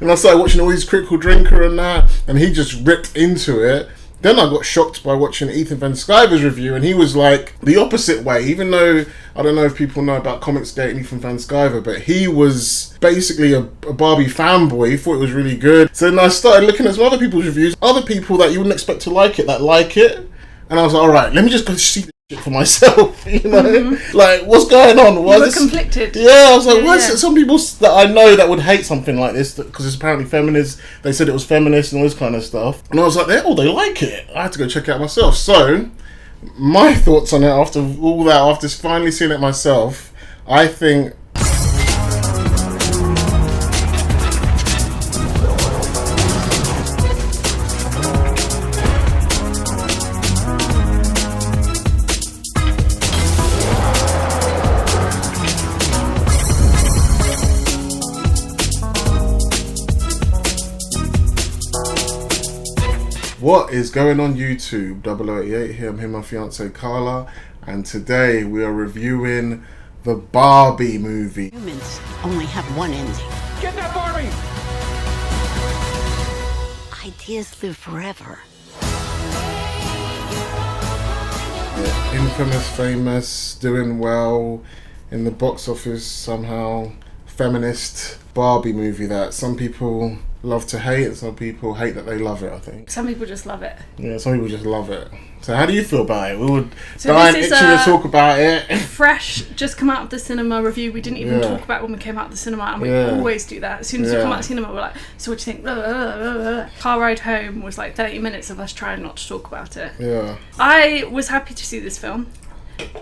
And I started watching all these Critical Drinker and that, and he just ripped into it. Then I got shocked by watching Ethan Van Sciver's review, and he was like the opposite way. Even though, I don't know if people know about Comicsgate and Ethan Van Sciver, but he was basically a Barbie fanboy. He thought it was really good. So then I started looking at some other people's reviews, other people that you wouldn't expect to like it, that like it. And I was like, all right, let me just go see this shit for myself, you know? Mm-hmm. Like, what's going on? Why you were conflicted. Yeah, I was like, why is it some people that I know that would hate something like this, because it's apparently feminist, they said it was feminist and all this kind of stuff. And I was like, they like it. I had to go check it out myself. So, my thoughts on it after all that, after finally seeing it myself, I think... What is going on YouTube? 0088 here. I'm here with my fiance Carla, and today we are reviewing the Barbie movie. Humans only have one ending. Get that Barbie! Ideas live forever. Yeah, infamous, famous, doing well in the box office somehow. Feminist Barbie movie that some people love to hate and some people hate that they love it, I think. Some people just love it. Yeah, some people just love it. So how do you feel about it? We would dying itching to talk about it. Fresh, just come out of the cinema review. We didn't even talk about when we came out of the cinema, and we always do that. As soon as we come out of the cinema, we're like, so what do you think? Blah, blah, blah, blah. Car ride home was like 30 minutes of us trying not to talk about it. Yeah. I was happy to see this film,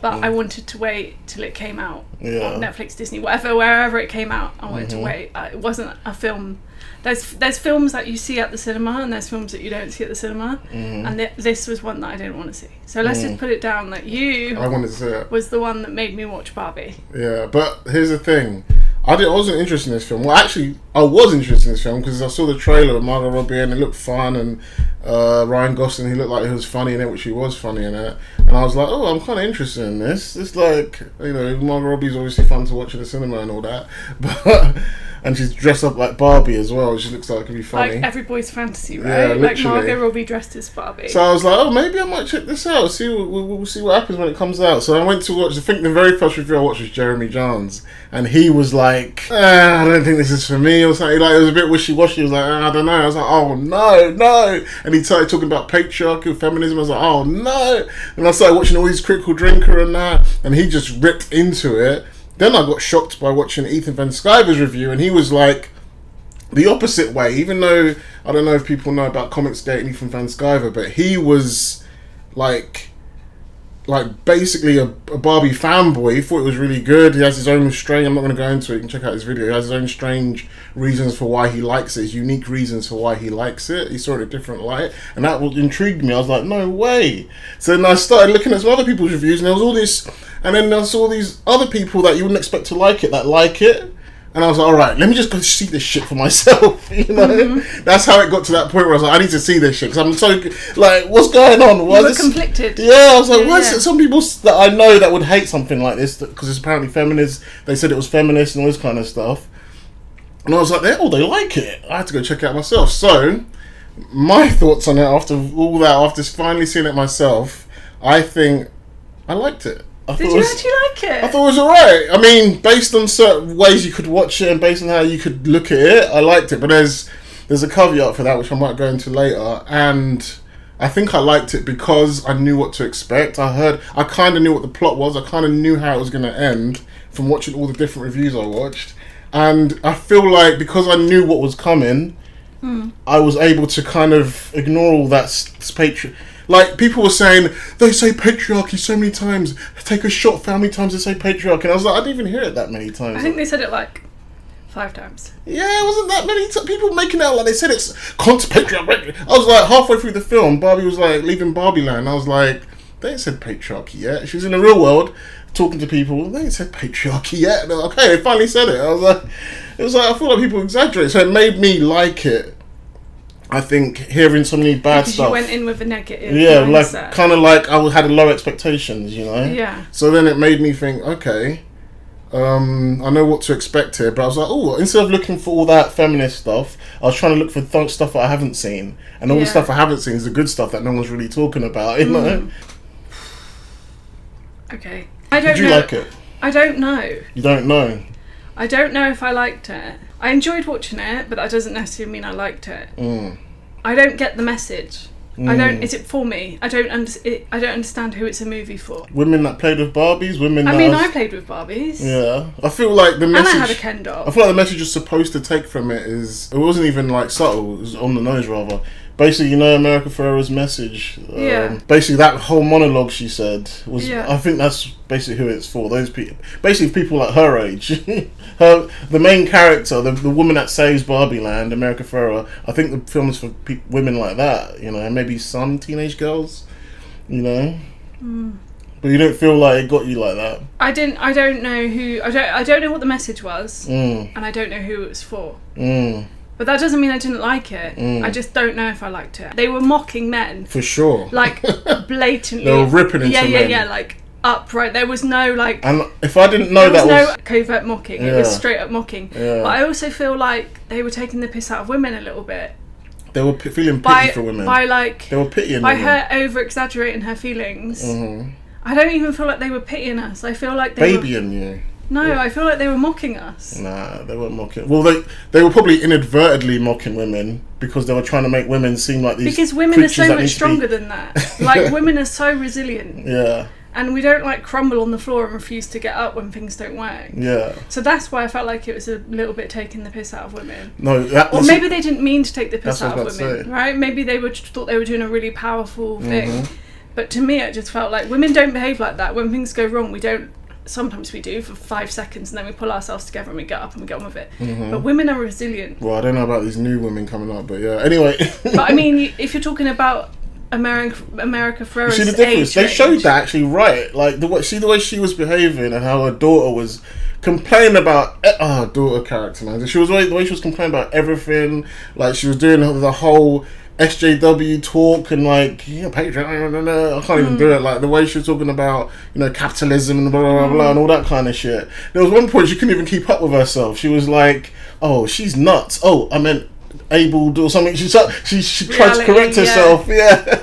but I wanted to wait till it came out on Netflix, Disney, whatever, wherever it came out. I wanted to wait. It wasn't a film. There's films that you see at the cinema, and there's films that you don't see at the cinema, and this was one that I didn't want to see. So let's just put it down that I wanted to see it. Was the one that made me watch Barbie. Yeah, but here's the thing. I wasn't interested in this film. Well, actually, I was interested in this film because I saw the trailer of Margot Robbie and it looked fun, and Ryan Gosling, he looked like he was funny in it, which he was funny in it. And I was like, oh, I'm kind of interested in this. It's like, you know, Margot Robbie's obviously fun to watch in the cinema and all that, but and she's dressed up like Barbie as well. She looks like it could be funny. Like every boy's fantasy, right? Yeah, like Margot Robbie dressed as Barbie. So I was like, oh, maybe I might check this out. We'll see what happens when it comes out. So I went to watch. I think the very first review I watched was Jeremy Johns, and he was like, I don't think this is for me, or something. Like, it was a bit wishy-washy. He was like, I don't know. I was like, oh no. And he started talking about patriarchy, feminism. I was like, oh no. And I started watching all these Critical Drinker and that, and he just ripped into it. Then I got shocked by watching Ethan Van Sciver's review, and he was like the opposite way. Even though, I don't know if people know about Comicsgate and Ethan Van Sciver, but he was like basically a Barbie fanboy. He thought it was really good. He has his own strange, I'm not going to go into it, you can check out his video. He has his own strange reasons for why he likes it, his unique reasons for why he likes it. He saw it in a different light, and that intrigued me. I was like, no way. So then I started looking at some other people's reviews, and there was all this, and then I saw these other people that you wouldn't expect to like it, that like it. And I was like, all right, let me just go see this shit for myself, you know? That's how it got to that point where I was like, I need to see this shit, because I'm so, like, what's going on? You were conflicted. Yeah, I was like, why is it some people that I know that would hate something like this, because it's apparently feminist, they said it was feminist and all this kind of stuff. And I was like, they like it. I had to go check it out myself. So, my thoughts on it after all that, after finally seeing it myself, I think I liked it. Did you actually like it? I thought it was alright. I mean, based on certain ways you could watch it and based on how you could look at it, I liked it. But there's a caveat for that, which I might go into later. And I think I liked it because I knew what to expect. I kind of knew what the plot was. I kind of knew how it was going to end from watching all the different reviews I watched. And I feel like because I knew what was coming, I was able to kind of ignore all that like, people were saying, they say patriarchy so many times. Take a shot for how many times they say patriarchy. And I was like, I didn't even hear it that many times. I think they said it like 5 times. Yeah, it wasn't that many people making it out like they said it's patriarchy. I was like, halfway through the film, Barbie was like leaving Barbie land. I was like, they ain't said patriarchy yet. She was in the real world talking to people. They ain't said patriarchy yet. And they're like, okay, they finally said it. I was like, I feel like people exaggerate. So it made me like it. I think hearing so many bad because stuff. You went in with a negative mindset. Like kind of like I had low expectations, you know. Yeah. So then it made me think, okay, I know what to expect here, but I was like, oh, instead of looking for all that feminist stuff, I was trying to look for stuff that I haven't seen, and all the stuff I haven't seen is the good stuff that no one's really talking about, you know? Okay. I don't know. Did you like it? I don't know. You don't know? I don't know if I liked it. I enjoyed watching it, but that doesn't necessarily mean I liked it. I don't get the message. I don't. Is it for me? I don't understand who it's a movie for. Women that played with Barbies. I played with Barbies. Yeah, I feel like the message. And I had a Ken doll. I feel like the message you're supposed to take from it is it wasn't even like subtle. It was on the nose rather. Basically, you know, America Ferrera's message. Basically, that whole monologue she said was. I think that's basically who it's for. Those people, basically people like her age. The main character, the woman that saves Barbie Land, America Ferrera. I think the film is for women like that. You know, and maybe some teenage girls. You know. But you don't feel like it got you like that. I don't know who. I don't know what the message was, and I don't know who it was for. But that doesn't mean I didn't like it. I just don't know if I liked it. They were mocking men. For sure. Like, blatantly. They were ripping into men. Yeah, like, upright. There was no, like... And if I didn't know there was no covert mocking. It was straight up mocking. But I also feel like they were taking the piss out of women a little bit. They were feeling pity for women. They were pitying by women. her over-exaggerating her feelings. I don't even feel like they were pitying us. I feel like they Babying you. No, I feel like they were mocking us. Nah, they weren't mocking. Well, they were probably inadvertently mocking women because they were trying to make women seem like these. Because women are so much stronger than that. Like, women are so resilient. Yeah. And we don't like crumble on the floor and refuse to get up when things don't work. Yeah. So that's why I felt like it was a little bit taking the piss out of women. No, or maybe they didn't mean to take the piss out of women, right? Maybe they thought they were doing a really powerful thing. But to me, it just felt like women don't behave like that. When things go wrong, we don't. Sometimes we do for 5 seconds, and then we pull ourselves together and we get up and we get on with it. But women are resilient. Well, I don't know about these new women coming up, but yeah. Anyway. But I mean, if you're talking about America Ferrera's see the difference? They showed range. that actually right. Like the way she was behaving and how her daughter was complaining about daughter character, man. The way she was complaining about everything. Like she was doing the whole SJW talk and like Patreon. I can't even do it. Like the way she was talking about capitalism and blah blah blah and all that kind of shit. There was one point she couldn't even keep up with herself. She was like, "Oh, she's nuts. Oh, I meant able or something." She tried to correct herself. Yeah.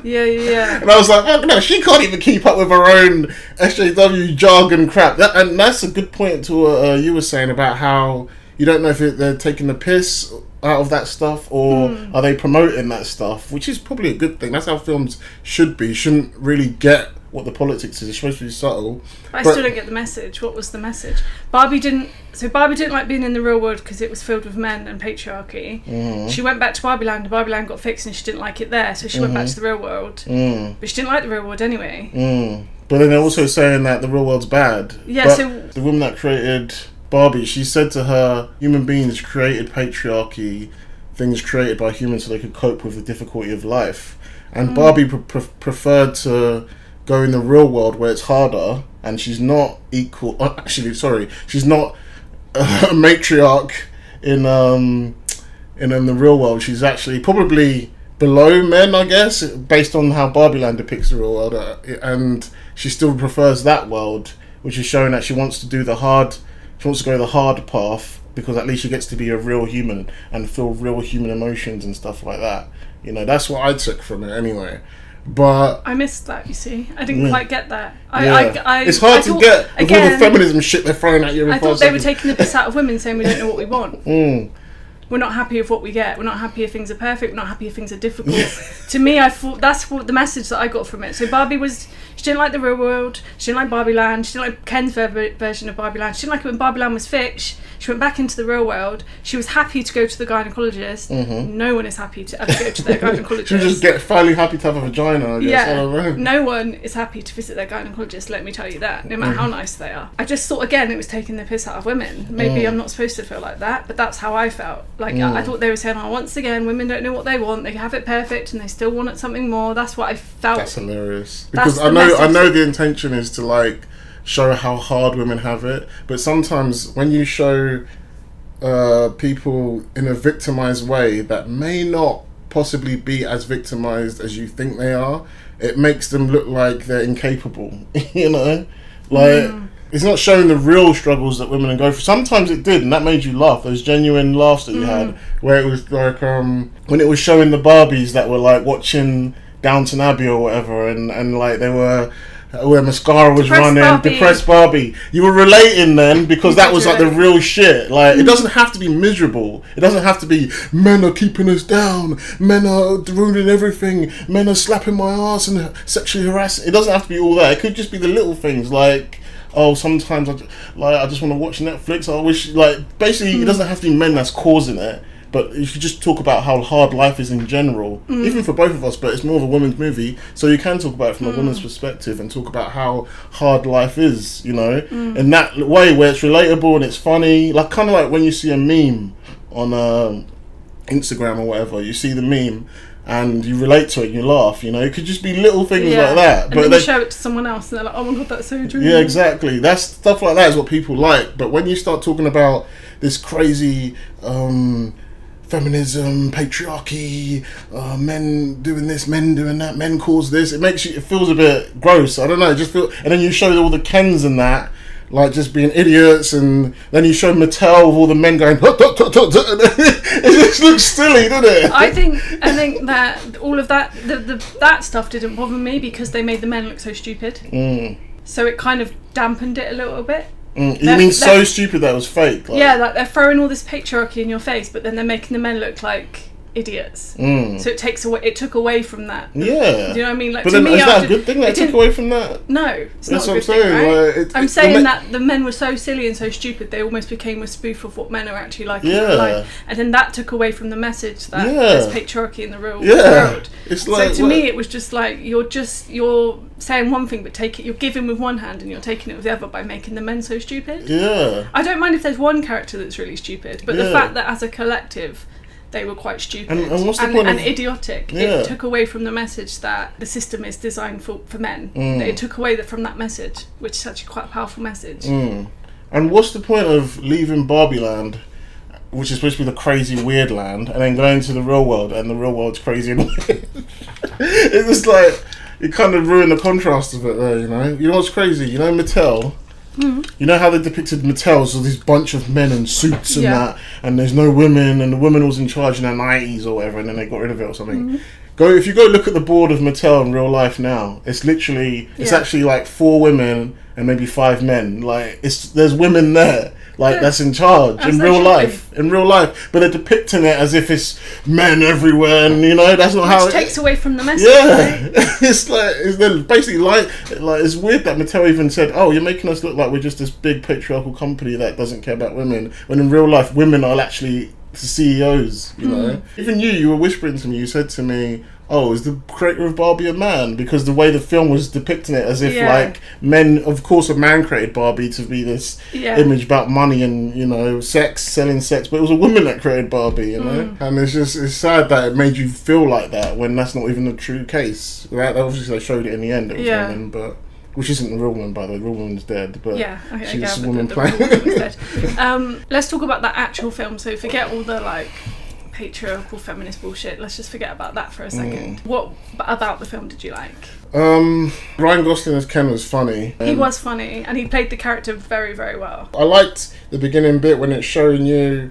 Yeah. And I was like, oh no, she can't even keep up with her own SJW jargon crap. And that's a good point to what you were saying about how you don't know if they're taking the piss out of that stuff or are they promoting that stuff, which is probably a good thing. That's how films should be. Shouldn't really get what the politics is. It's supposed to be subtle. But I still don't get the message. What was the message? Barbie didn't like being in the real world because it was filled with men and patriarchy. She went back to Barbie Land and Barbie Land got fixed and she didn't like it there, so she went back to the real world. But she didn't like the real world anyway. But then they're also saying that the real world's bad. Yeah, but so the woman that created Barbie, she said to her, human beings created patriarchy, things created by humans so they could cope with the difficulty of life. And Barbie preferred to go in the real world where it's harder, and she's not equal. She's not a matriarch in the real world. She's actually probably below men, I guess, based on how Barbie Land depicts the real world, and she still prefers that world, which is showing that she wants to do the hard. She wants to go the hard path because at least she gets to be a real human and feel real human emotions and stuff like that. That's what I took from it anyway. But I missed that, you see. I didn't quite get that. It's hard to get with all the feminism shit they're throwing at you. I thought they were taking the piss out of women, saying we don't know what we want. We're not happy with what we get. We're not happy if things are perfect. We're not happy if things are difficult. To me, I thought that's what the message that I got from it. So Barbie she didn't like the real world. She didn't like Barbie Land. She didn't like Ken's version of Barbie Land. She didn't like it when Barbie Land was fixed. She went back into the real world. She was happy to go to the gynecologist. No one is happy to ever go to their gynecologist. She was just finally happy to have a vagina, I guess. Yeah, no one is happy to visit their gynecologist, let me tell you that, no matter how nice they are. I just thought, again, it was taking the piss out of women. Maybe I'm not supposed to feel like that, but that's how I felt. Like, I thought they were saying, once again, women don't know what they want. They have it perfect and they still want something more. That's what I felt. That's hilarious. Because I know the intention is to, like, show how hard women have it, but sometimes when you show people in a victimized way that may not possibly be as victimized as you think they are, it makes them look like they're incapable. Like it's not showing the real struggles that women go through. Sometimes it did, and that made you laugh. Those genuine laughs that you had, where it was like when it was showing the Barbies that were like watching Downton Abbey or whatever, and like they were. Where mascara was running, depressed Barbie. You were relating then because that was like the real shit. Like it doesn't have to be miserable. It doesn't have to be men are keeping us down. Men are ruining everything. Men are slapping my ass and sexually harassing. It doesn't have to be all that. It could just be the little things like, oh, sometimes I just want to watch Netflix. I wish basically it doesn't have to be men that's causing it. But you should just talk about how hard life is in general, even for both of us, but it's more of a women's movie, so you can talk about it from a woman's perspective and talk about how hard life is, in that way where it's relatable and it's funny, like kind of like when you see a meme on Instagram or whatever, you see the meme and you relate to it and you laugh, it could just be little things like that. But then you show it to someone else and they're like, oh my god, that's so true. Yeah, exactly. That's stuff like that is what people like, but when you start talking about this crazy... feminism, patriarchy, men doing this, men doing that, men cause this. It feels a bit gross. I don't know. And then you show all the Kens and that, like just being idiots, and then you show Mattel with all the men going. It just looks silly, doesn't it? I think that all of that, that stuff didn't bother me because they made the men look so stupid. So it kind of dampened it a little bit. You mean so stupid that it was fake? Yeah, like they're throwing all this patriarchy in your face, but then they're making the men look like idiots. So it took away from that. Yeah. Do you know what I mean? Like, but then is that a good thing that it took away from that? No, it's That's not a good what I'm thing, saying. right? I'm saying that the men were so silly and so stupid, they almost became a spoof of what men are actually like in real life. And then that took away from the message that there's patriarchy in the real world. It's like, so to me, it was just like, you're saying one thing, but you're giving with one hand and you're taking it with the other by making the men so stupid. Yeah. I don't mind if there's one character that's really stupid, but the fact that as a collective they were quite stupid and what's the point and idiotic. It took away from the message that the system is designed for men. It took away from that message, which is actually quite a powerful message. And what's the point of leaving Barbie Land, which is supposed to be the crazy weird land, and then going to the real world, and the real world's crazy and weird? It's just like, it kind of ruined the contrast of it there, You know what's crazy? Mattel? You know how they depicted Mattel, so this bunch of men in suits and that, and there's no women, and the woman was in charge in the 90s or whatever, and then they got rid of it or something. If you go look at the board of Mattel in real life now, it's literally, it's actually like 4 women and maybe 5 men. Like, there's women there, like, that's in charge in real life. But they're depicting it as if it's men everywhere, and that's not how it takes away from the message. Yeah, it's basically like it's weird that Mattel even said, "Oh, you're making us look like we're just this big patriarchal company that doesn't care about women," when in real life, women are actually the CEOs. Even you were whispering to me. You said to me, oh, is the creator of Barbie a man? Because the way the film was depicting it as if like men, of course a man created Barbie to be this image about money and sex, selling sex, but it was a woman that created Barbie, and it's sad that it made you feel like that when that's not even the true case. Right? Obviously they showed it in the end, it was women, but which isn't the real woman, by the way. The real woman's dead, but she's a woman playing. Let's talk about that actual film. So forget all the patriarchal feminist bullshit. Let's just forget about that for a second. What about the film did you like? Ryan Gosling as Ken was funny. He was funny, and he played the character very, very well. I liked the beginning bit when it's showing you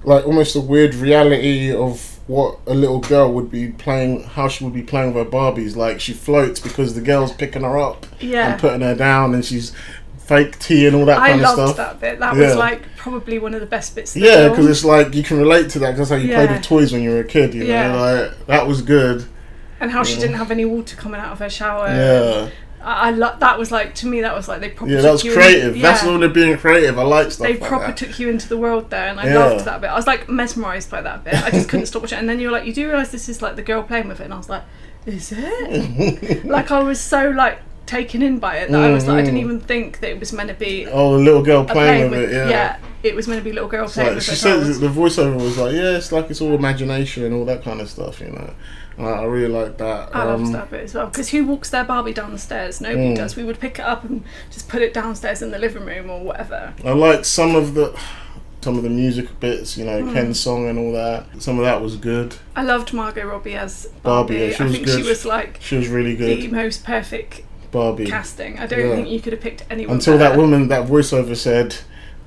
like almost a weird reality of what a little girl would be playing, how she would be playing with her Barbies. Like, she floats because the girl's picking her up and putting her down, and she's fake tea and all that kind of stuff. I loved that bit. That was probably one of the best bits of the film. Because it's like you can relate to that, because that's how you played with toys when you were a kid, like, that was good. And how she didn't have any water coming out of her shower. I that was like, to me, that was like they proper that was creative. That's when they're being creative. I like stuff. They proper took you into the world there, and I loved that bit. I was like mesmerised by that bit. I just couldn't stop watching it. And then you were like, you do realise this is like the girl playing with it, and I was like, is it? Like, I was so like taken in by it that I was like, I didn't even think that it was meant to be the little girl playing with it. Yeah, it was meant to be a little girl playing with it. She said the voiceover was like, it's like it's all imagination and all that kind of stuff, I really like that. I loved that bit as well, because who walks their Barbie down the stairs? Nobody does. We would pick it up and just put it downstairs in the living room or whatever. I liked some of the music bits, Ken's song and all that. Some of that was good. I loved Margot Robbie as Barbie. She was good. She was like, she was really good. The most perfect Barbie casting. I don't think you could have picked anyone until better. that woman, that voiceover said,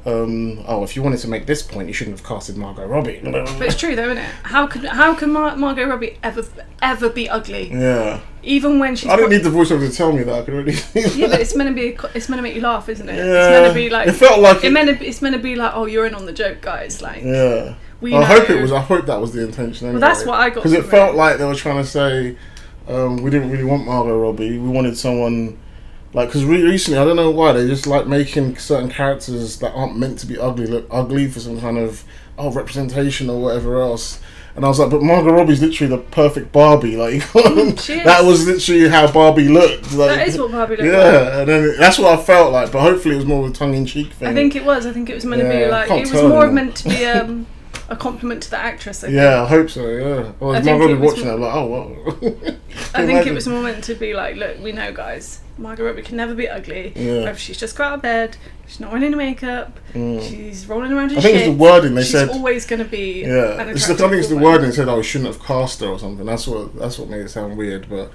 if you wanted to make this point, you shouldn't have casted Margot Robbie. But it's true though, isn't it? How can Margot Robbie ever be ugly? Yeah. Even when she's... I don't need the voiceover to tell me that. I could already see that. Yeah, but it's meant to make you laugh, isn't it? Yeah. It's meant to be like... It felt like... It's meant to be like, oh, you're in on the joke, guys. Like... Yeah. I hope that was the intention anyway. Well, that's what I got. Because it felt like they were trying to say, we didn't really want Margot Robbie. We wanted someone... Like, because recently, I don't know why, they just like making certain characters that aren't meant to be ugly look ugly for some kind of representation or whatever else. And I was like, but Margot Robbie's literally the perfect Barbie. Like, that was literally how Barbie looked. Like, that is what Barbie looked like. Yeah, and then that's what I felt like. But hopefully, it was more of a tongue-in-cheek thing. I think it was meant to be like, it was more meant to be a compliment to the actress. I think. I hope so. Yeah. Well, Margot Robbie watching that, like, oh, wow. I think it was more meant to be like, look, we know, guys, Margot Robbie can never be ugly. Yeah. Whether she's just got out of bed, she's not wearing any makeup, she's rolling around in shit. I think it's the wording they said. She's always going to be. Yeah. I think it's the wording they said. Oh, we shouldn't have cast her or something. That's what made it sound weird. But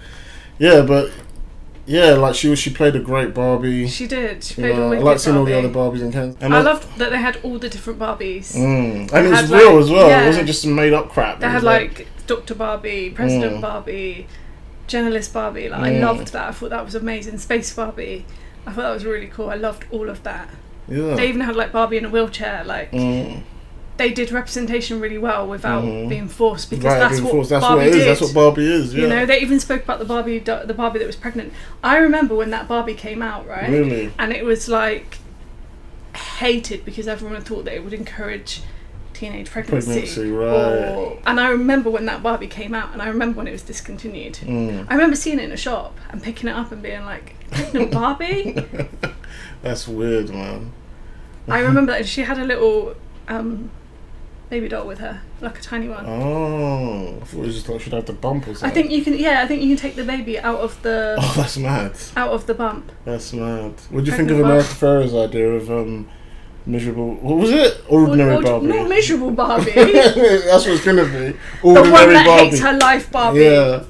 like she played a great Barbie. She did. She played a wicked I liked seeing all the Barbie. other Barbies in Ken. And I loved that they had all the different Barbies. And it was real as well. Yeah. It wasn't just some made up crap. They had like Dr. Barbie, President Barbie, Journalist Barbie. Like I loved that. I thought that was amazing. Space Barbie. I thought that was really cool. I loved all of that. Yeah. They even had like Barbie in a wheelchair. Like they did representation really well without being forced, because that's what Barbie did. That's what Barbie is. Yeah. You know, they even spoke about the Barbie that was pregnant. I remember when that Barbie came out, right? Really? And it was like hated because everyone thought that it would encourage teenage pregnancy. Right. And I remember when that Barbie came out, and I remember when it was discontinued. I remember seeing it in a shop and picking it up and being like, pregnant Barbie? That's weird, man. I remember that she had a little baby doll with her, like a tiny one. Oh, I thought it was just like she'd have the bump or something. I think you can take the baby out of the... Oh, that's mad. Out of the bump. That's mad. What do you think of America Ferrer's idea of miserable... What was it? Ordinary Barbie. Not miserable Barbie. That's what it's going to be. Ordinary the one that Barbie. Hates her life Barbie. Yeah.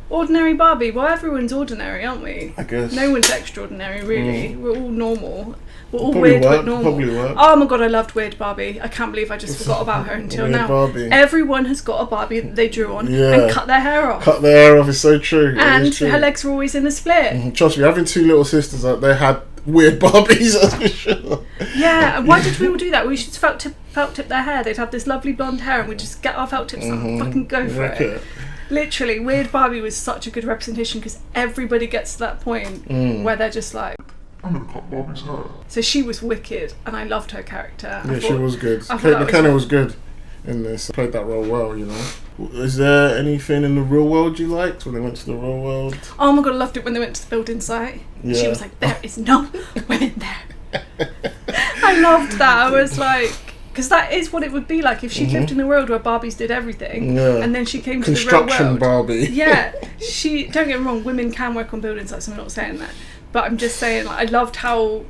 Ordinary Barbie. Well, everyone's ordinary, aren't we? I guess. No one's extraordinary, really. We're all normal. We're all weird but normal. Probably work. Oh my god, I loved Weird Barbie. I can't believe I just forgot about her until now. Barbie. Everyone has got a Barbie that they drew on and cut their hair off. Cut their hair off is so true. And her legs were always in a split. Trust me, having two little sisters, they had weird Barbies, that's for sure. Yeah, and why did we all do that? We should felt tip their hair. They'd have this lovely blonde hair, and we'd just get our felt tips and fucking go for it. Literally, Weird Barbie was such a good representation, because everybody gets to that point where they're just like, I'm gonna cut Barbie's hair. So she was wicked, and I loved her character. Yeah, she was good. Kate McKinnon was good in this. Played that role well, you know. Is there anything in the real world you liked when they went to the real world? Oh my god, I loved it when they went to the building site. Yeah. She was like, there is no women there. I loved that. I was like, because that is what it would be like if she lived in a world where Barbies did everything, and then she came to the real world. Construction Barbie. Yeah, don't get me wrong, women can work on building sites, I'm not saying that. But I'm just saying, like, I loved how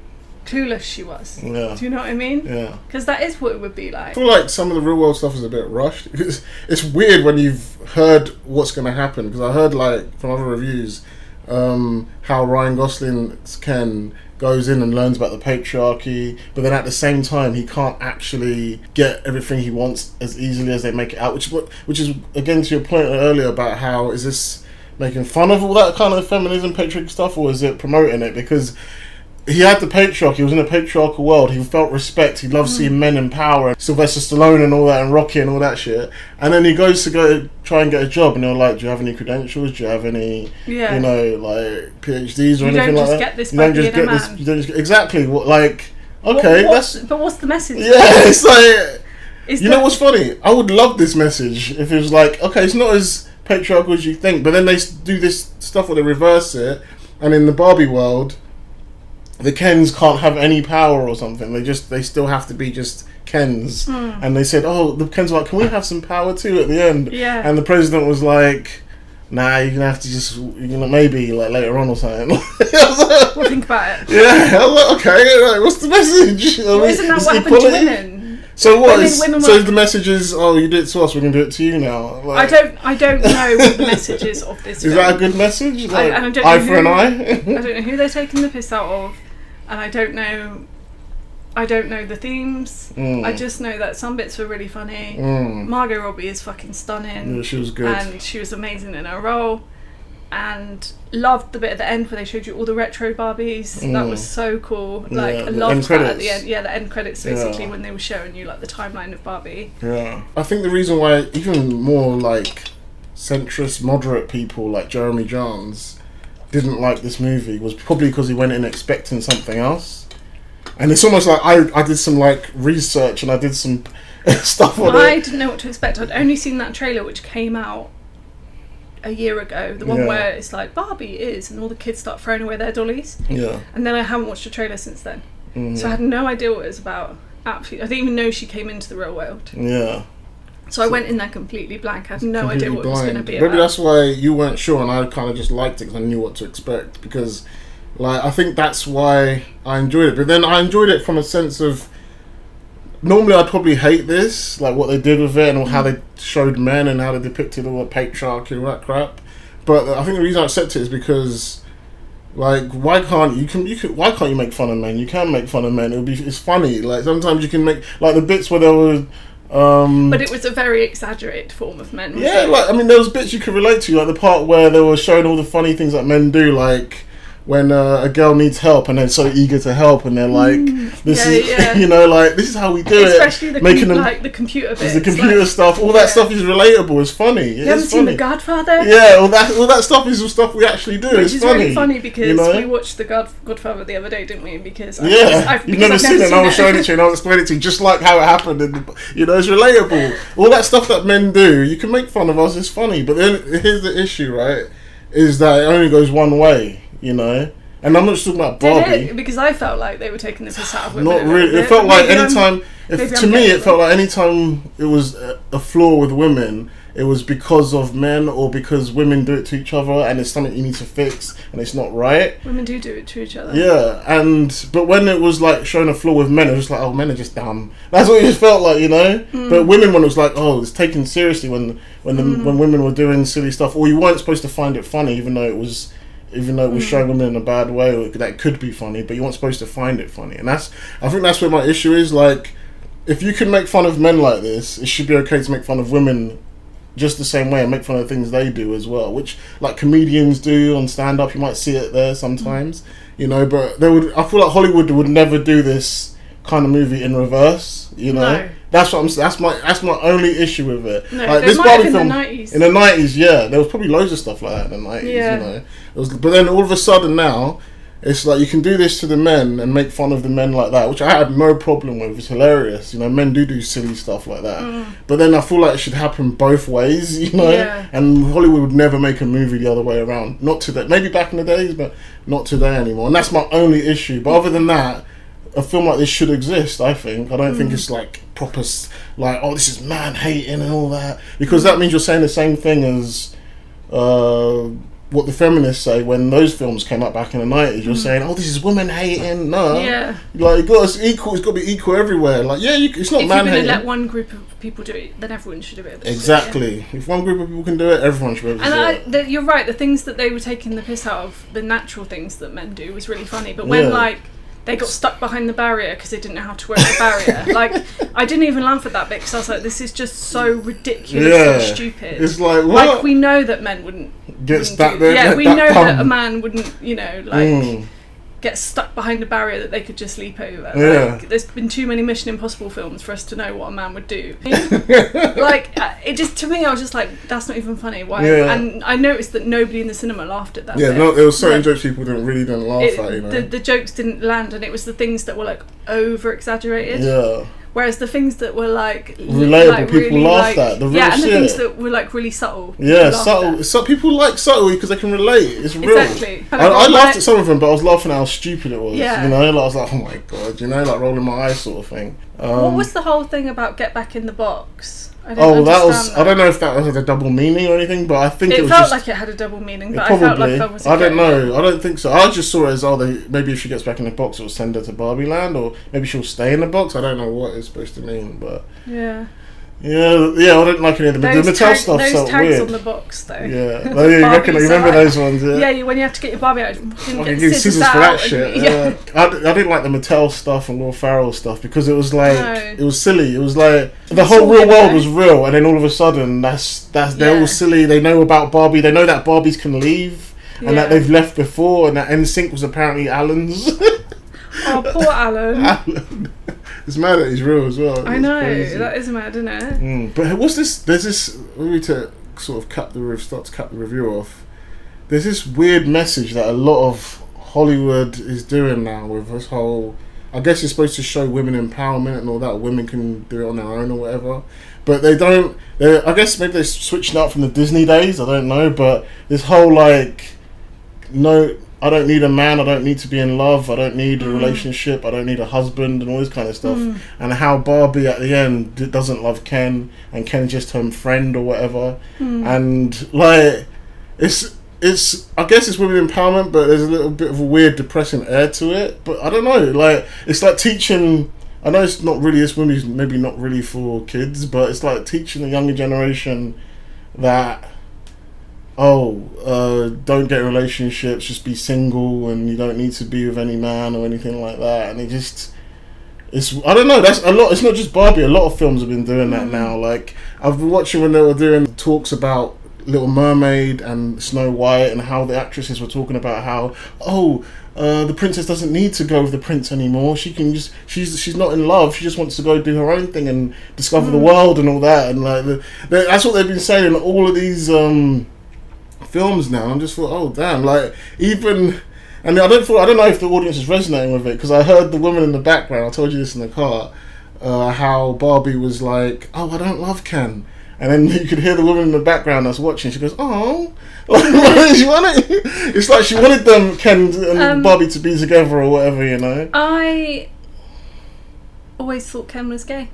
clueless she was. Yeah. Do you know what I mean? Yeah. Because that is what it would be like. I feel like some of the real world stuff is a bit rushed. It's weird when you've heard what's going to happen. Because I heard, like, from other reviews, how Ryan Gosling's Ken goes in and learns about the patriarchy, but then at the same time he can't actually get everything he wants as easily as they make it out. Which is again to your point earlier about how is this making fun of all that kind of feminism, patriarchy stuff, or is it promoting it? Because he had the patriarchy, he was in a patriarchal world, he felt respect, he loved seeing men in power, Sylvester Stallone and all that, and Rocky and all that shit, and then he goes to go try and get a job, and they're like, do you have any credentials, do you have any, you know, like, PhDs or anything like that? You don't just get this. You don't just get exactly, what, like, okay, but what's the message? Yeah, it's like, you know what's funny? I would love this message if it was like, okay, it's not as patriarchal as you think, but then they do this stuff where they reverse it, and in the Barbie world, the Kens can't have any power or something. They still have to be just Kens. And they said, oh, the Kens were like, can we have some power too at the end? Yeah. And the president was like, nah, you're gonna have to just, maybe like later on or something. We'll think about it. Yeah, I was like, okay, what's the message? Well, isn't that what happened to women? So what? Women So the message is, oh, you did it to us, we're gonna do it to you now. Like, I don't know what the message is of this. Is film. that a good message? Like, I don't know eye for an eye. I don't know who they're taking the piss out of, and I don't know the themes. I just know that some bits were really funny. Margot Robbie is fucking stunning. Yeah, she was good, and she was amazing in her role. And loved the bit at the end where they showed you all the retro Barbies. That was so cool. Like, I loved that at the end. Yeah, the end credits basically when they were showing you like the timeline of Barbie. Yeah, I think the reason why even more like centrist, moderate people like Jeremy Jahns didn't like this movie was probably because he went in expecting something else. And it's almost like I did some like research and I did some stuff on it. I didn't know what to expect. I'd only seen that trailer which came out a year ago, the one where it's like Barbie is, and all the kids start throwing away their dollies. Yeah. And then I haven't watched the trailer since then, so I had no idea what it was about. Absolutely, I didn't even know she came into the real world. Yeah. So I went in there completely blank. I had no idea what it was going to be Maybe about. that's why you weren't sure, and I kind of just liked it because I knew what to expect. Because, like, I think that's why I enjoyed it. But then I enjoyed it from a sense of. Normally, I'd probably hate this, like what they did with it and how they showed men and how they depicted all the patriarchy and all that crap. But I think the reason I accept it is because, like, why can't you make fun of men? You can make fun of men. It's funny. Like sometimes you can make like the bits where there were. But it was a very exaggerated form of men. Yeah, like I mean, there was bits you could relate to, like the part where they were showing all the funny things that men do, like. When a girl needs help and they're so eager to help and they're like, this is, you know, like, this is how we do Especially it. Especially the computer bits. The computer like, stuff, all that stuff is relatable, it's funny. You haven't seen The Godfather? Yeah, all that stuff is stuff we actually do, Which is funny. really funny because you know? We watched The Godfather the other day, didn't we? Because you've never seen it and I was showing it to you and I was explaining it to you just like how it happened and, you know, it's relatable. All that stuff that men do, you can make fun of us, it's funny. But then, here's the issue, right, is that it only goes one way, you know? And I'm not just talking about Barbie. Because I felt like they were taking the piss out of women. Not really. It felt like anytime... To me, it felt like anytime it was a flaw with women, it was because of men or because women do it to each other and it's something you need to fix and it's not right. Women do it to each other. Yeah, but when it was like showing a flaw with men, it was just like, oh, men are just dumb. That's what it just felt like, you know? But women, when it was like, oh, it's taken seriously when women were doing silly stuff, or you weren't supposed to find it funny even though it was showing women in a bad way, or that could be funny, but you weren't supposed to find it funny. And I think that's where my issue is. Like, if you can make fun of men like this, it should be okay to make fun of women just the same way and make fun of the things they do as well, which like comedians do on stand-up. You might see it there sometimes, you know. But I feel like Hollywood would never do this kind of movie in reverse, you know. No. That's what that's my only issue with it. No, like this Barbie film in the 90s, yeah, there was probably loads of stuff like that in the 90s, you know. But then all of a sudden now, it's like you can do this to the men and make fun of the men like that, which I had no problem with. It's hilarious, you know. Men do silly stuff like that, but then I feel like it should happen both ways, you know. Yeah. And Hollywood would never make a movie the other way around. Not today. Maybe back in the days, but not today anymore. And that's my only issue. But other than that, a film like this should exist, I think. I don't think it's like proper, like, oh, this is man hating and all that, because that means you're saying the same thing as what the feminists say when those films came out back in the 90s. You're saying, oh, this is women hating. No, like it's got to be equal everywhere. Like, it's not man hating. If you're going to let one group of people do it, then everyone should do it. Exactly. If one group of people can do it, everyone should be able to do it. You're right. The things that they were taking the piss out of, the natural things that men do, was really funny. But when like they got stuck behind the barrier because they didn't know how to work the barrier. Like, I didn't even laugh at that bit because I was like, this is just so ridiculous and stupid. It's like, what? Like, we know that men wouldn't get stuck there. Yeah, we know that a man wouldn't, you know, like, get stuck behind a barrier that they could just leap over. Yeah. Like, there's been too many Mission Impossible films for us to know what a man would do. Like, it just, to me, I was just like, that's not even funny. Why? Yeah. And I noticed that nobody in the cinema laughed at that. Yeah, no, there were certain jokes people didn't laugh at, you know. The jokes didn't land, and it was the things that were like over exaggerated. Yeah. Whereas the things that were like relatable, like, people really, laughed like, at. The real and shit. The things that were like really subtle. Yeah, subtle. So people like subtle because they can relate. It's real. Exactly. I laughed at some of them, but I was laughing at how stupid it was. Yeah. You know, like, I was like, oh my god, you know, like rolling my eyes sort of thing. What was the whole thing about get back in the box? I don't know if that had a double meaning or anything, but I think it was felt like it had a double meaning, but probably. I felt like that was I don't know. I don't think so. I just saw it as, maybe if she gets back in the box, it'll send her to Barbie Land, or maybe she'll stay in the box. I don't know what it's supposed to mean, but... Yeah. Yeah, I don't like any of the Mattel stuff. Those tags weird on the box, though. Yeah, you remember those ones? Yeah, when you have to get your Barbie out, you can get scissors for that shit. Yeah. I didn't like the Mattel stuff and Will Ferrell stuff because it was like it was silly. It was like the whole real world was real, and then all of a sudden they're all silly. They know about Barbie. They know that Barbies can leave, and that they've left before, and that NSYNC was apparently Alan's. Oh, poor Alan. Alan. It's mad that he's real as well. I know, that is mad, isn't it? But what's this? There's this. We need to sort of cut the review off. There's this weird message that a lot of Hollywood is doing now with this whole. I guess you're supposed to show women empowerment and all that. Women can do it on their own or whatever. But they don't. I guess maybe they're switching out from the Disney days. I don't know. But this whole no. I don't need a man, I don't need to be in love, I don't need a relationship, I don't need a husband and all this kind of stuff. And how Barbie at the end doesn't love Ken, and Ken's just her friend or whatever. And it's I guess it's women empowerment, but there's a little bit of a weird depressing air to it. But I don't know, it's like teaching, I know it's not really, this movie's maybe not really for kids, but it's like teaching the younger generation that don't get relationships, just be single, and you don't need to be with any man or anything like that. And I don't know, that's a lot. It's not just Barbie, a lot of films have been doing that now. Like, I've been watching when they were doing talks about Little Mermaid and Snow White, and how the actresses were talking about how the princess doesn't need to go with the prince anymore. She can just she's not in love. She just wants to go do her own thing and discover the world and all that. And that's what they've been saying in all of these films now. I'm just thought, oh damn, and I don't know if the audience is resonating with it, because I heard the woman in the background, I told you this in the car, how Barbie was like, I don't love Ken, and then you could hear the woman in the background that's watching, she goes, it's like she wanted them, Ken and Barbie, to be together or whatever, you know. I always thought Ken was gay.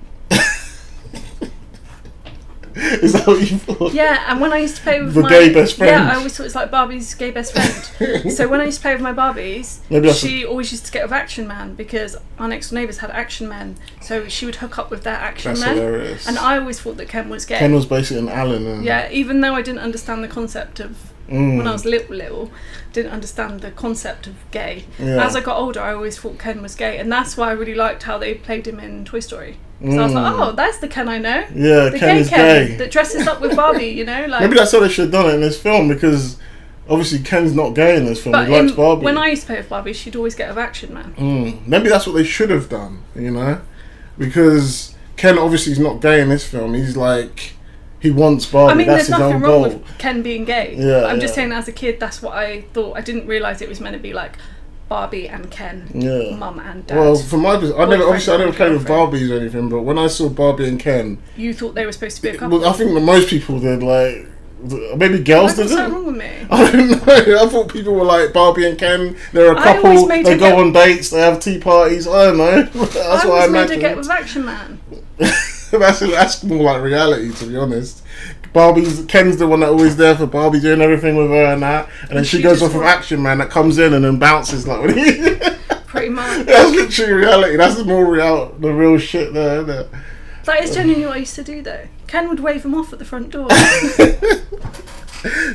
Is that what you thought? Yeah, and when I used to play with the gay best friend. Yeah, I always thought it's like Barbie's gay best friend. So when I used to play with my Barbies, she always used to get with Action Man, because our next door neighbours had Action Men, so she would hook up with their Action Men. Hilarious. And I always thought that Ken was gay. Ken was basically an Alan. Yeah, even though I didn't understand the concept of when I was little, didn't understand the concept of gay. Yeah. As I got older, I always thought Ken was gay, and that's why I really liked how they played him in Toy Story. So I was like, that's the Ken I know. Yeah, the Ken is gay. That dresses up with Barbie, you know. Maybe that's how they should have done it in this film, because obviously Ken's not gay in this film. He likes Barbie. When I used to play with Barbie, she'd always get with Action Man. Maybe that's what they should have done, you know, because Ken obviously is not gay in this film. He's like, he wants Barbie. I mean, that's there's his nothing own wrong goal. with Ken being gay. Yeah, I'm just saying, as a kid, that's what I thought. I didn't realise it was meant to be like Barbie and Ken, mum and dad. Well, from my perspective, I never played with Barbies or anything, but when I saw Barbie and Ken, you thought they were supposed to be a couple. Well, I think that most people did. Like, maybe girls did. What's wrong with me? I don't know. I thought people were like Barbie and Ken. They're a couple. They go on dates. They have tea parties. I don't know. That's what I imagined. Made her get with Action Man. that's more like reality, to be honest. Ken's the one that always there for Barbie, doing everything with her and that, and then she goes off with Action Man that comes in and then bounces like when he. Pretty much. That's literally reality. That's more the real shit there, isn't it? That is genuinely what I used to do, though. Ken would wave him off at the front door.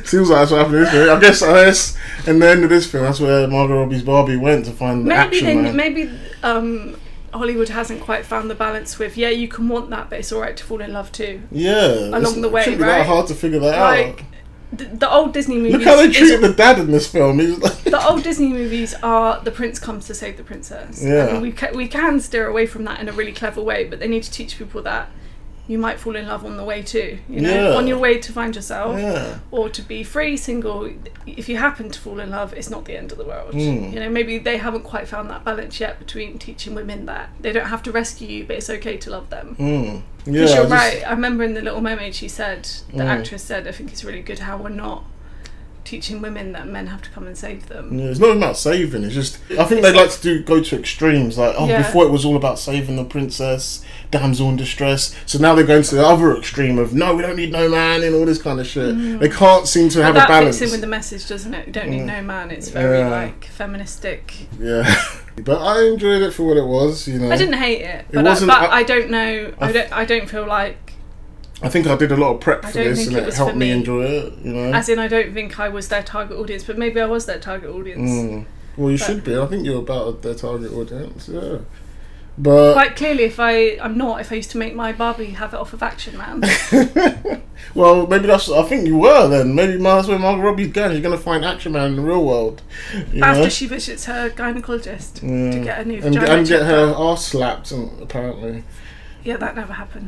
Seems like that's what happened in this film. I guess in the end of this film, that's where Margot Robbie's Barbie went to find the Action Man. Maybe Hollywood hasn't quite found the balance with, you can want that, but it's alright to fall in love too. Yeah. Along the way, shouldn't be that hard to figure that out. The old Disney movies... Look how they treated the dad in this film. The old Disney movies are the prince comes to save the princess. Yeah. And we can steer away from that in a really clever way, but they need to teach people that you might fall in love on the way too. You know, on your way to find yourself, or to be free, single. If you happen to fall in love, it's not the end of the world. You know, maybe they haven't quite found that balance yet between teaching women that they don't have to rescue you, but it's okay to love them. Because you're right. I remember in The Little Mermaid, she said, the actress said, I think it's really good how we're not teaching women that men have to come and save them. Yeah, it's not about saving. It's just I think they like to go to extremes. Like before it was all about saving the princess, damsel in distress. So now they're going to the other extreme of no, we don't need no man and all this kind of shit. They can't seem to have a balance. That fits in with the message, doesn't it? You don't need no man. It's very like feministic. Yeah, but I enjoyed it for what it was. You know, I didn't hate it, but I don't know. I don't feel like. I think I did a lot of prep for this, and it helped me enjoy it. You know, as in, I don't think I was their target audience, but maybe I was their target audience. Well, you should be. I think you're about their target audience. Yeah, but quite clearly, if I used to make my Barbie have it off of Action Man. Well, maybe I think you were then. Maybe that's where Margot Robbie's going. She's going to find Action Man in the real world. After she visits her gynecologist to get a new vagina and get her arse slapped, apparently. Yeah, that never happened.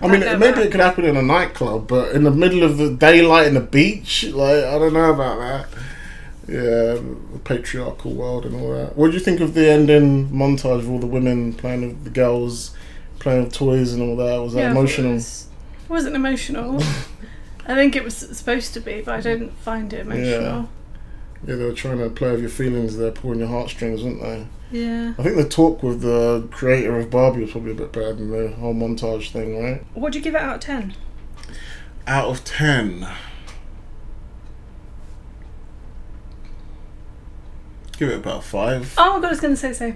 I mean, maybe it could happen in a nightclub, but in the middle of the daylight in the beach, like, I don't know about that. Yeah, the patriarchal world and all that. What do you think of the ending montage of all the women playing with the girls, playing with toys and all that? Was that emotional? It wasn't emotional. I think it was supposed to be, but I didn't find it emotional. Yeah, they were trying to play with your feelings there, pulling your heartstrings, weren't they? Yeah. I think the talk with the creator of Barbie was probably a bit better than the whole montage thing, right? What do you give it out of 10? Out of 10? Give it about 5. Oh my god, I was going to say so.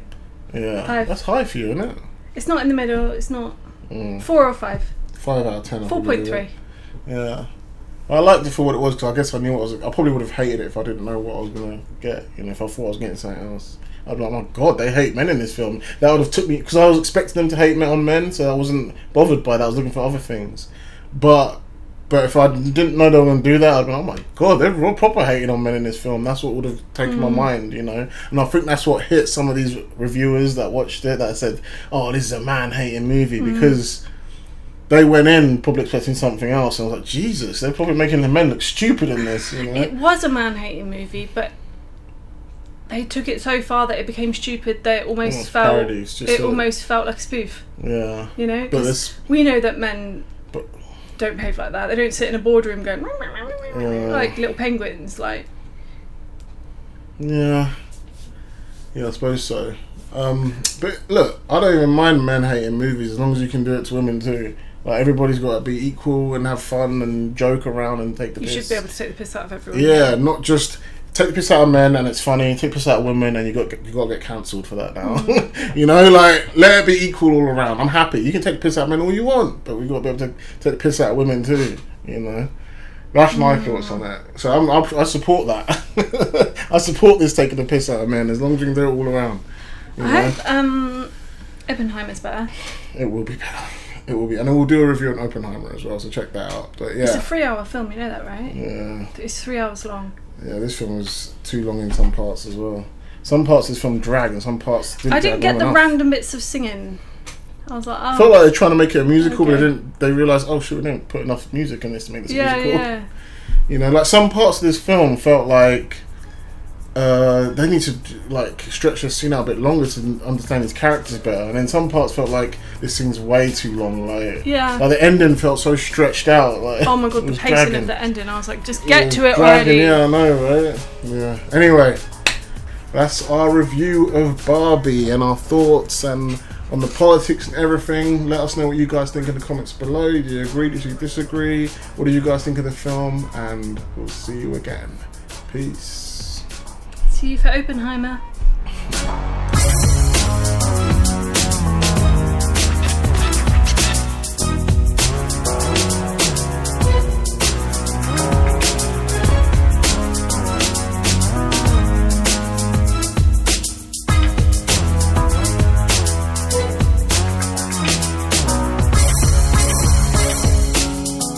Yeah. 5. That's high for you, isn't it? It's not in the middle, it's not. 4 or 5? 5 out of 10. 4.3. Yeah. I liked it for what it was, because I guess I knew what I probably would have hated it if I didn't know what I was going to get. You know, if I thought I was getting something else. I'd be like, my god, they hate men in this film. That would have took me, because I was expecting them to hate men on men, so I wasn't bothered by that. I was looking for other things. But if I didn't know they were going to do that, I'd be like, oh my god, they're real proper hating on men in this film. That's what would have taken my mind, you know. And I think that's what hit some of these reviewers that watched it, that said, oh, this is a man-hating movie, because they went in probably expecting something else. And I was like, Jesus, they're probably making the men look stupid in this, you know. It was a man-hating movie, but they took it so far that it became stupid that it almost felt almost felt like a spoof. Yeah. You know, because we know that men don't behave like that. They don't sit in a boardroom going like little penguins. Like. Yeah. Yeah, I suppose so. But look, I don't even mind men hating movies as long as you can do it to women too. Like, everybody's got to be equal and have fun and joke around and take the piss. You should be able to take the piss out of everyone. Yeah, not just take the piss out of men and it's funny, take the piss out of women and you got to get cancelled for that now. You know, like, let it be equal all around. I'm happy. You can take the piss out of men all you want, but we've got to be able to take the piss out of women too, you know. That's my thoughts on that. So I support that. I support this taking the piss out of men as long as you can do it all around. I hope Oppenheimer's better. It will be better. It will be, and then we'll do a review on Oppenheimer as well, so check that out. But yeah, it's a 3-hour film, you know that, right? Yeah, it's 3 hours long. Yeah, this film was too long in some parts as well. Some parts of this film dragged, and some parts didn't. I didn't get the random bits of singing. I was like, oh. I felt like they're trying to make it a musical, but they realised, oh shit, we didn't put enough music in this to make this musical. Yeah. You know, like some parts of this film felt like they need to like stretch the scene out a bit longer to understand his characters better, and then some parts felt like this scene's way too long. Like the ending felt so stretched out. Like, oh my god, the pacing of the ending! I was like, just get to it already. Yeah, I know, right? Yeah. Anyway, that's our review of Barbie and our thoughts and on the politics and everything. Let us know what you guys think in the comments below. Do you agree? Do you disagree? What do you guys think of the film? And we'll see you again. Peace. See you for Oppenheimer.